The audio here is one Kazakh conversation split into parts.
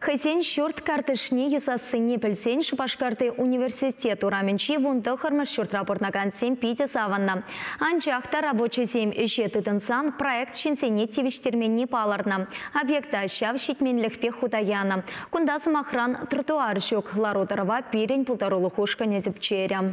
Хызен шурт картышне юсасыне пілсен Шупашкарты университет ураменчи вунды хырмыш шурт рапортнаган сем пиде саванна. Анчақта рабочий сем іші тытынсан проект шинсене тевіштерменне паларна. Объекта шав шитменлікпе худаяна. Кундасы махран тротуар жүк ларутарова пирен пултарулы хушка незіпчеря.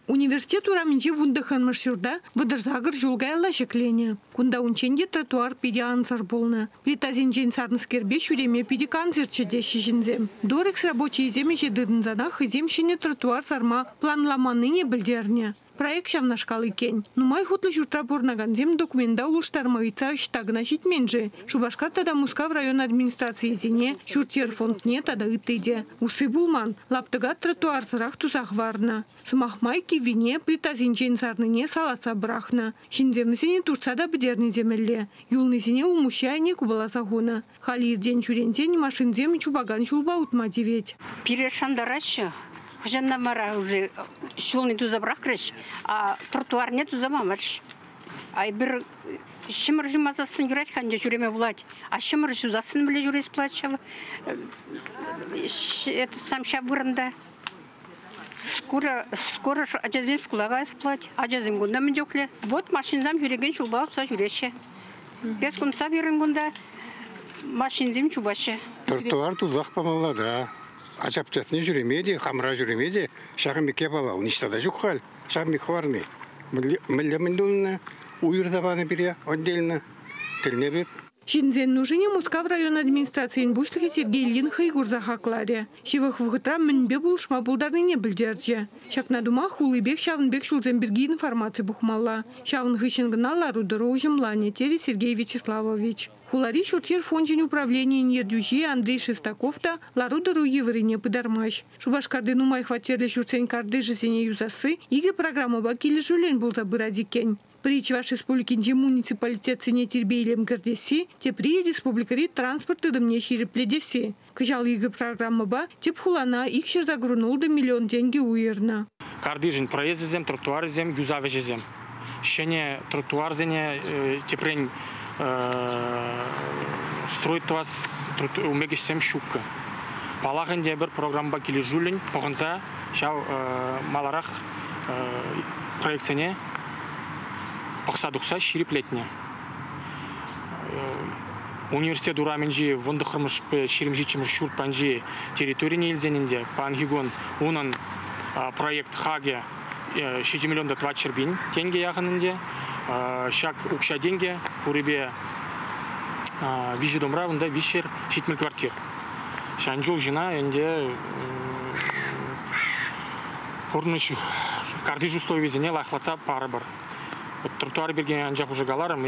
Университет ураменчи вунды хырмыш шурда выдырзагыр жулгайла шеклене. Кунда унченде тротуар пиде ансар болна. Плитазинчен сарныскербе шуреме пиде концертчеде шишинзем. Дорекс рабочий земеше дыдынзана хыземшине тротуар сарма планламаныне білдерне. Проект шавна шкалы кен. Нумай хутлы журтра борнаган зем документа улыштармайца штагна шитменже. Шубашкартада Мускав район администрации зене, шуртер фондне тада ытыде. Усы булман, лаптыга тротуар сырах тузах варна. Сымахмай кивине плитазинчен сарныне салаца брахна. Шинземнесене турцада бідерне земелле. Юлнесене умущайне кубаласа хуна. Халир ден чурензен машинзем чубаган шулба утмативет. Перешандараще. Жанна мара уже шулный туза брахреш, а тротуар нет туза мамаш. Ай бир шимр жимазасын юрать ханже жюреме булать, а шимр жузасын биле жюрес плачав. Это сам ща вырында. Скоро аджазин шкулага сплать, аджазин гунда мендёкле. Вот машинзам жюреген шулба утса жюреше. Без кунца бирен гунда машинзим чубаше. Тротуар тузах помала, да. Ачаптасыне жүремеде, хамра жүремеде, шағын беке бала, уништада жүк хал, шағын беке варны. Мүллемінділіні, уйыр забаны біре, отдельно, тіліне беп. Шинзен нужыне Мускав район администрациян бушлығы Сергей Ильин хайгурза хақларе. Шивах вғытра мінбе бұлшма бұлдарныне білдерже. Шакнадума хулыбек шавынбек шулзен бірге информация бұхмалла. Шавын хышынгына ларудыру ужымлане тері Сергей Вячеславович. Хулари шуртер фонжин управления нердюжи Андрей Шестаковта ларудыру еврине пыдармаш. Шубашкарды нумай хватерлі шурцен карды жесене юзасы, иге программа бакилі жулен бұл забырадикен. При Чуваш республикинде муниципалитет цене тербейлем кардеси, те при республикари транспорт ыдымне ширепледеси. Кыжал иге программа ба, теп хулана икшер загрунулды миллион деньги уерна. Кардыжин проездзем, тротуарзем, юзавежезем. Шене тротуарзене тепрень строит вас умегешсем шукка. Палахынде бір программа келі жүлін, поғынса, шау маларақ проекцияне пақсадықса шириплетне. Университет ураменжи вынды қырмыш ширимжичімір шуртпанжи территорияне елзенінде, пангигон, оның проект хаге 7 миллионда 20 bin тенге яғынынде, шак укша деньги, пурыбе вижи домра, вында вишер 7 квартир. Шанжул жина, энде хорнышу кардыж условиезіне лайхлаца пары бар. Тротуар берген анжақ уже галарым,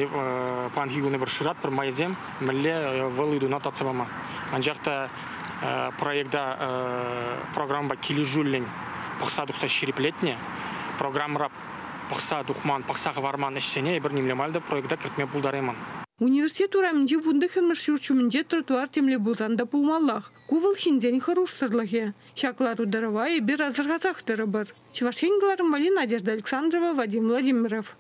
пангигуны бір шырат, бір майзем, мүлі вылыйду натацыбама. Анжақта проектда программа келі жүлін пақсадықса шириплетне, программара пақса дұқман, пақсағы варман ішсене, бір немлемалды проектда кіртме бұлдареман. Университет ураменде вунды хырмыш шурчуменде тротуар темле бұлзанда бұлмаллах. Кувыл хинден харуш сырлахе. Шаклару дарова и бір азырғатақтыры бар. Чевашенгіларым Вали Надежда Александрова, Вадим Владимиров.